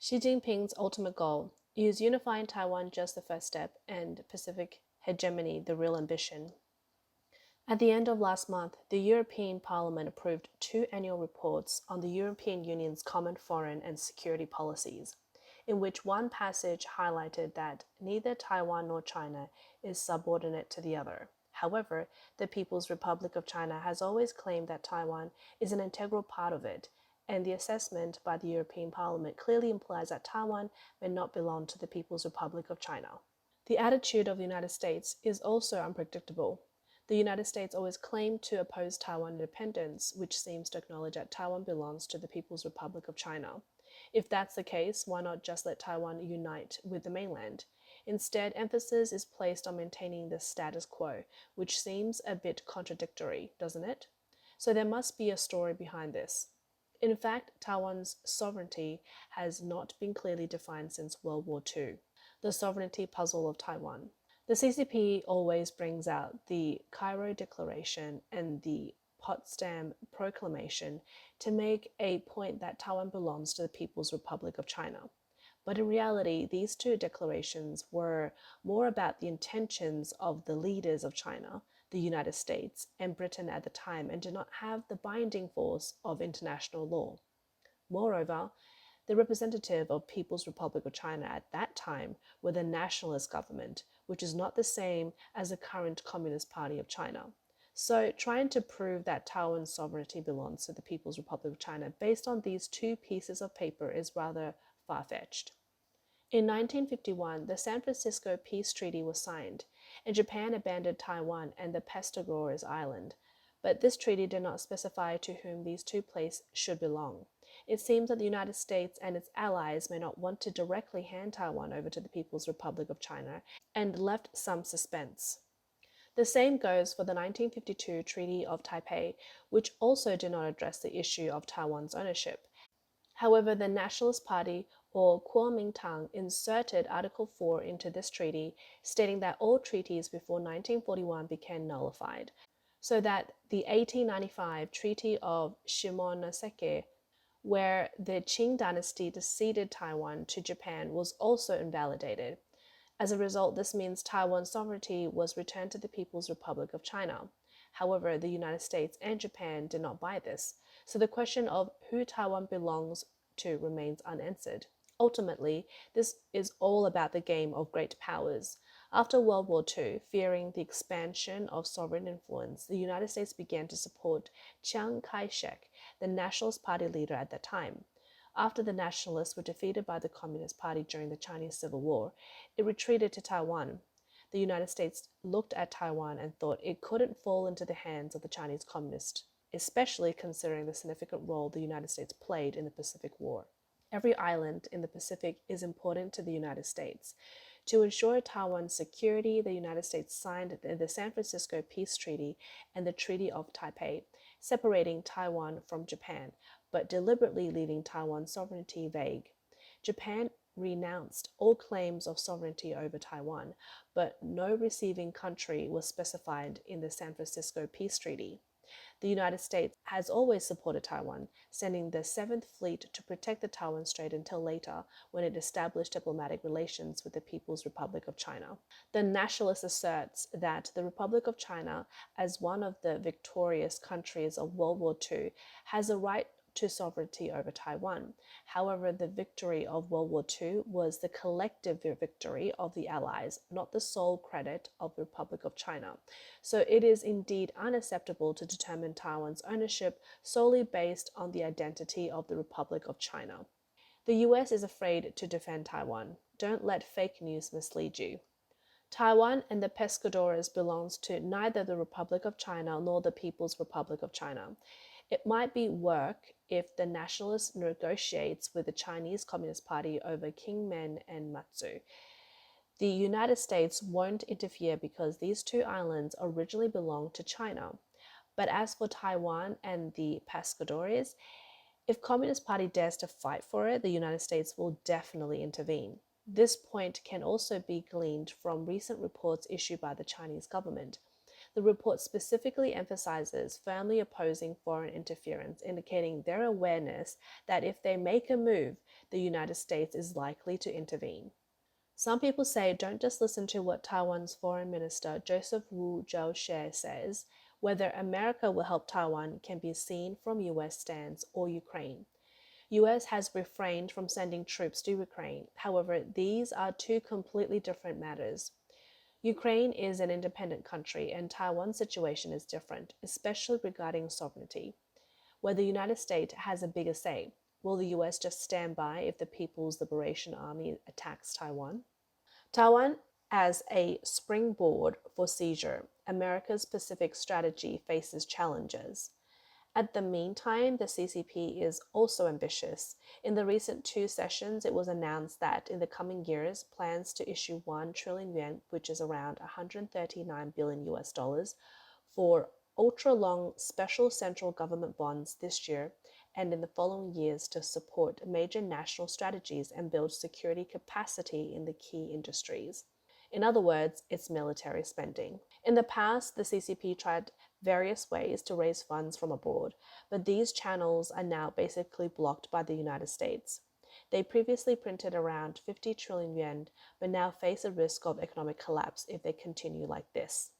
Xi Jinping's ultimate goal is unifying Taiwan just the first step and Pacific hegemony the real ambition. At the end of last month, the European Parliament approved two annual reports on the European Union's common foreign and security policies, in which one passage highlighted that neither Taiwan nor China is subordinate to the other. However, the People's Republic of China has always claimed that Taiwan is an integral part of it, and the assessment by the European Parliament clearly implies that Taiwan may not belong to the People's Republic of China. The attitude of the United States is also unpredictable. The United States always claimed to oppose Taiwan independence, which seems to acknowledge that Taiwan belongs to the People's Republic of China. If that's the case, why not just let Taiwan unite with the mainland? Instead, emphasis is placed on maintaining the status quo, which seems a bit contradictory, doesn't it? So there must be a story behind this. In fact, Taiwan's sovereignty has not been clearly defined since World War II, the sovereignty puzzle of Taiwan. The CCP always brings out the Cairo Declaration and the Potsdam Proclamation to make a point that Taiwan belongs to the People's Republic of China. But in reality, these two declarations were more about the intentions of the leaders of China, the United States, and Britain at the time, and did not have the binding force of international law. Moreover, the representative of People's Republic of China at that time were the nationalist government, which is not the same as the current Communist Party of China. So trying to prove that Taiwan's sovereignty belongs to the People's Republic of China based on these two pieces of paper is rather far-fetched. In 1951, the San Francisco Peace Treaty was signed, and Japan abandoned Taiwan and the Pescadores Island. But this treaty did not specify to whom these two places should belong. It seems that the United States and its allies may not want to directly hand Taiwan over to the People's Republic of China and left some suspense. The same goes for the 1952 Treaty of Taipei, which also did not address the issue of Taiwan's ownership. However, the Nationalist Party, or Kuomintang, inserted Article 4 into this treaty, stating that all treaties before 1941 became nullified, so that the 1895 Treaty of Shimonoseki, where the Qing dynasty ceded Taiwan to Japan, was also invalidated. As a result, this means Taiwan's sovereignty was returned to the People's Republic of China. However, the United States and Japan did not buy this, so the question of who Taiwan belongs to remains unanswered. Ultimately, this is all about the game of great powers. After World War II, fearing the expansion of sovereign influence, the United States began to support Chiang Kai-shek, the Nationalist Party leader at that time. After the Nationalists were defeated by the Communist Party during the Chinese Civil War, it retreated to Taiwan. The United States looked at Taiwan and thought it couldn't fall into the hands of the Chinese Communists, especially considering the significant role the United States played in the Pacific War. Every island in the Pacific is important to the United States. To ensure Taiwan's security, the United States signed the San Francisco Peace Treaty and the Treaty of Taipei, separating Taiwan from Japan, but deliberately leaving Taiwan's sovereignty vague. Japan renounced all claims of sovereignty over Taiwan, but no receiving country was specified in the San Francisco Peace Treaty. The United States has always supported Taiwan, sending the 7th Fleet to protect the Taiwan Strait until later, when it established diplomatic relations with the People's Republic of China. The nationalist asserts that the Republic of China, as one of the victorious countries of World War II, has a right to sovereignty over Taiwan. However, the victory of World War II was the collective victory of the Allies, not the sole credit of the Republic of China. So it is indeed unacceptable to determine Taiwan's ownership solely based on the identity of the Republic of China. The US is afraid to defend Taiwan. Don't let fake news mislead you. Taiwan and the Pescadores belongs to neither the Republic of China nor the People's Republic of China. It might be work if the nationalist negotiates with the Chinese Communist Party over Kinmen and Matsu. The United States won't interfere because these two islands originally belonged to China. But as for Taiwan and the Pescadores, if Communist Party dares to fight for it, the United States will definitely intervene. This point can also be gleaned from recent reports issued by the Chinese government. The report specifically emphasizes firmly opposing foreign interference, indicating their awareness that if they make a move, the United States is likely to intervene. Some people say don't just listen to what Taiwan's Foreign Minister Joseph Wu Zhou says. Whether America will help Taiwan can be seen from US stance or Ukraine. US has refrained from sending troops to Ukraine. However, these are two completely different matters. Ukraine is an independent country and Taiwan's situation is different, especially regarding sovereignty. Where the United States has a bigger say, will the US just stand by if the People's Liberation Army attacks Taiwan? Taiwan as a springboard for seizure, America's Pacific strategy faces challenges. At the meantime, the CCP is also ambitious. In the recent two sessions, it was announced that in the coming years, plans to issue 1 trillion yuan, which is around 139 billion US dollars, for ultra-long special central government bonds this year and in the following years to support major national strategies and build security capacity in the key industries. In other words, it's military spending. In the past, the CCP tried various ways to raise funds from abroad, but these channels are now basically blocked by the United States. They previously printed around 50 trillion yuan, but now face a risk of economic collapse if they continue like this.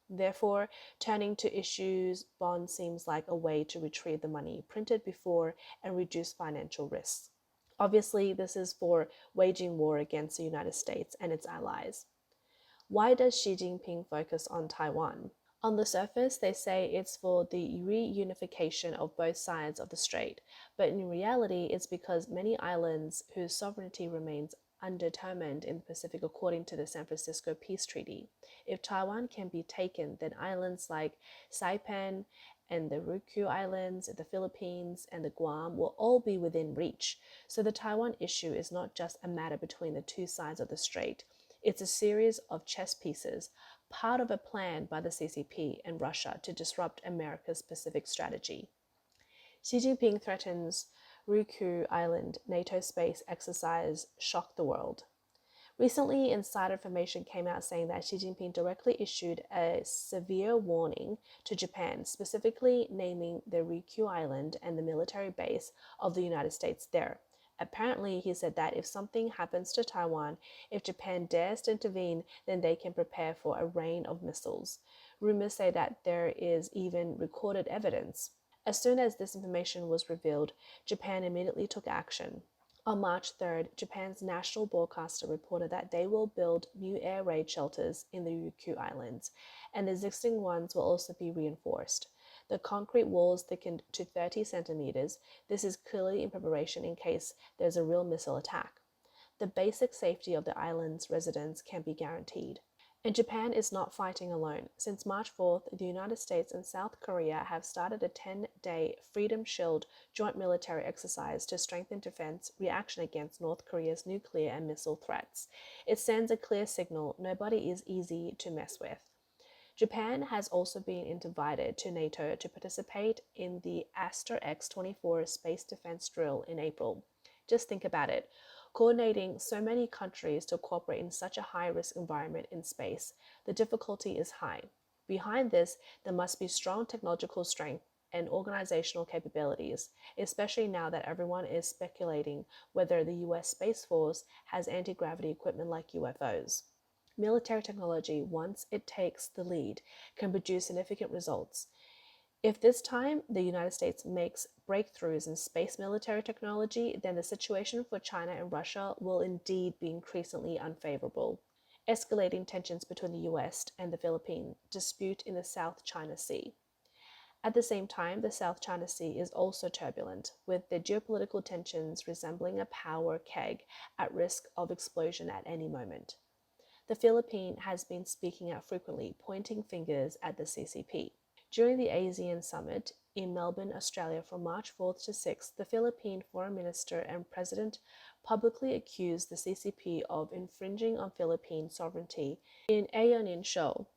Therefore, turning to issues bonds seems like a way to retrieve the money printed before and reduce financial risks. Obviously, this is for waging war against the United States and its allies. Why does Xi Jinping focus on Taiwan? On the surface, they say it's for the reunification of both sides of the strait, but in reality, it's because many islands whose sovereignty remains undetermined in the Pacific according to the San Francisco Peace Treaty. If Taiwan can be taken, then islands like Saipan and the Ryukyu Islands, the Philippines, and the Guam will all be within reach. So the Taiwan issue is not just a matter between the two sides of the strait. It's a series of chess pieces, part of a plan by the CCP and Russia to disrupt America's Pacific strategy. Xi Jinping threatens Ryukyu Island NATO space exercise shocked the world. Recently, insider information came out saying that Xi Jinping directly issued a severe warning to Japan, specifically naming the Ryukyu Island and the military base of the United States there. Apparently, he said that if something happens to Taiwan, if Japan dares to intervene, then they can prepare for a rain of missiles. Rumors say that there is even recorded evidence. As soon as this information was revealed, Japan immediately took action. On March 3rd, Japan's national broadcaster reported that they will build new air raid shelters in the Ryukyu Islands, and existing ones will also be reinforced. The concrete walls thickened to 30 centimeters. This is clearly in preparation in case there's a real missile attack. The basic safety of the island's residents can be guaranteed. And Japan is not fighting alone. Since March 4th, the United States and South Korea have started a 10-day Freedom Shield joint military exercise to strengthen defense reaction against North Korea's nuclear and missile threats. It sends a clear signal nobody is easy to mess with. Japan has also been invited to NATO to participate in the Aster X-24 space defense drill in April. Just think about it. Coordinating so many countries to cooperate in such a high-risk environment in space, the difficulty is high. Behind this, there must be strong technological strength and organizational capabilities, especially now that everyone is speculating whether the US Space Force has anti-gravity equipment like UFOs. Military technology, once it takes the lead, can produce significant results. If this time the United States makes breakthroughs in space military technology, then the situation for China and Russia will indeed be increasingly unfavorable. Escalating tensions between the US and the Philippines, dispute in the South China Sea. At the same time, the South China Sea is also turbulent, with the geopolitical tensions resembling a power keg at risk of explosion at any moment. The Philippines has been speaking out frequently, pointing fingers at the CCP. During the ASEAN Summit in Melbourne, Australia from March 4th to 6th, the Philippine Foreign Minister and President publicly accused the CCP of infringing on Philippine sovereignty in Ayonin Show.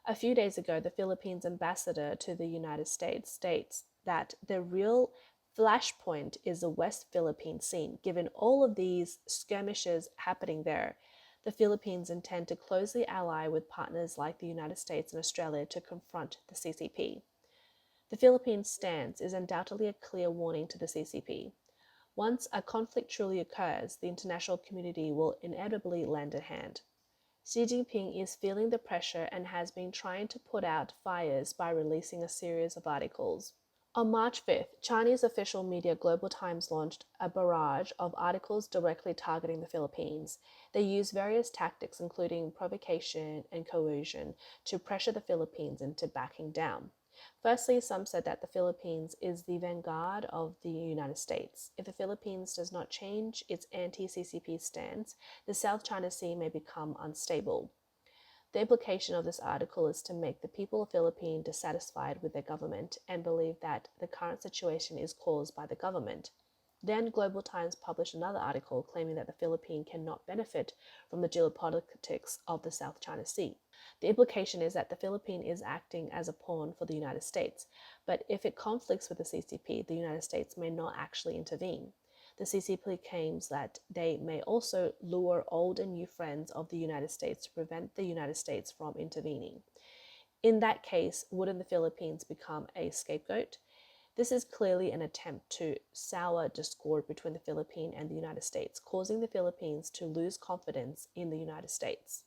A few days ago, the Philippines ambassador to the United States states that the real flashpoint is the West Philippine Sea. Given all of these skirmishes happening there, The Philippines intend to closely ally with partners like the United States and Australia to confront the CCP. The Philippines' stance is undoubtedly a clear warning to the CCP. Once a conflict truly occurs, the international community will inevitably lend a hand. Xi Jinping is feeling the pressure and has been trying to put out fires by releasing a series of articles. On March 5th, Chinese official media Global Times launched a barrage of articles directly targeting the Philippines. They used various tactics, including provocation and coercion, to pressure the Philippines into backing down. Firstly, some said that the Philippines is the vanguard of the United States. If the Philippines does not change its anti-CCP stance, the South China Sea may become unstable. The implication of this article is to make the people of Philippines dissatisfied with their government and believe that the current situation is caused by the government. Then Global Times published another article claiming that the Philippines cannot benefit from the geopolitics of the South China Sea. The implication is that the Philippines is acting as a pawn for the United States, but if it conflicts with the CCP, the United States may not actually intervene. The CCP claims that they may also lure old and new friends of the United States to prevent the United States from intervening. In that case, wouldn't the Philippines become a scapegoat? This is clearly an attempt to sour discord between the Philippines and the United States, causing the Philippines to lose confidence in the United States.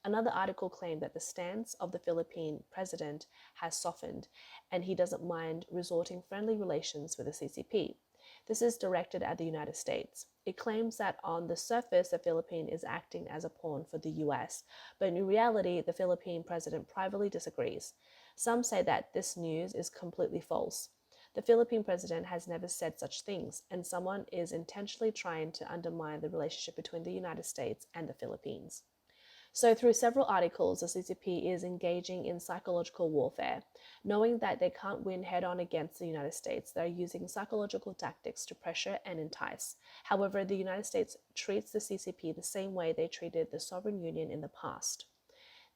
Another article claimed that the stance of the Philippine president has softened and he doesn't mind resorting friendly relations with the CCP. This is directed at the United States. It claims that on the surface, the Philippines is acting as a pawn for the US, but in reality, the Philippine president privately disagrees. Some say that this news is completely false. The Philippine president has never said such things, and someone is intentionally trying to undermine the relationship between the United States and the Philippines. So, through several articles, the CCP is engaging in psychological warfare. Knowing that they can't win head on against the United States, they're using psychological tactics to pressure and entice. However, the United States treats the CCP the same way they treated the Sovereign Union in the past.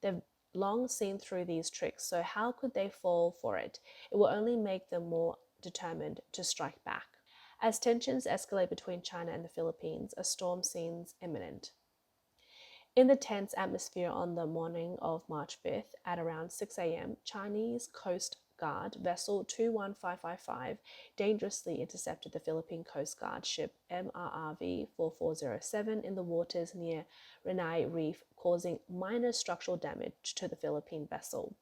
They've long seen through these tricks, so how could they fall for it? It will only make them more determined to strike back. As tensions escalate between China and the Philippines, a storm seems imminent. In the tense atmosphere on the morning of March 5th at around 6 a.m., Chinese Coast Guard vessel 21555 dangerously intercepted the Philippine Coast Guard ship MRRV 4407 in the waters near Renai Reef, causing minor structural damage to the Philippine vessel.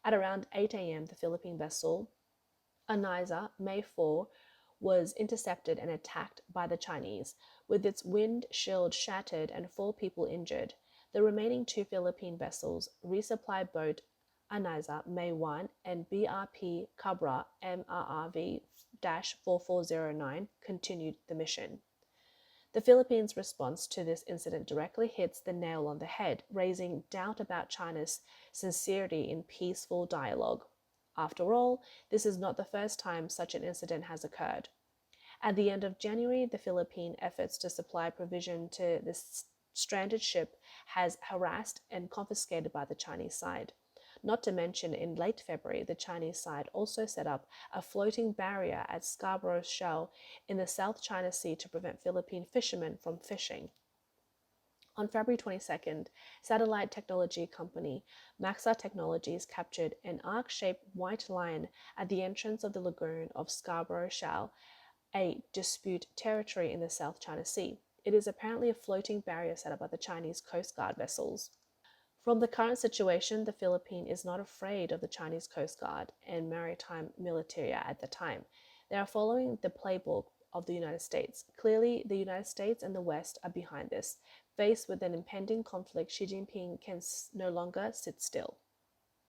At around 8 a.m., the Philippine vessel Aniza May 4 was intercepted and attacked by the Chinese, with its wind shield shattered and 4 people injured. The remaining 2 Philippine vessels, resupply boat Aniza May 1 and BRP Cabra MRRV-4409, continued the mission. The Philippines' response to this incident directly hits the nail on the head, raising doubt about China's sincerity in peaceful dialogue. After all, this is not the first time such an incident has occurred. At the end of January, the Philippine efforts to supply provision to this stranded ship has harassed and confiscated by the Chinese side. Not to mention, in late February, the Chinese side also set up a floating barrier at Scarborough Shoal in the South China Sea to prevent Philippine fishermen from fishing. On February 22nd, satellite technology company Maxa Technologies captured an arc-shaped white line at the entrance of the lagoon of Scarborough Shoal, a dispute territory in the South China Sea. It is apparently a floating barrier set up by the Chinese Coast Guard vessels. From the current situation, the Philippines is not afraid of the Chinese Coast Guard and maritime militia at the time. They are following the playbook of the United States. Clearly, the United States and the West are behind this. Faced with an impending conflict, Xi Jinping can no longer sit still.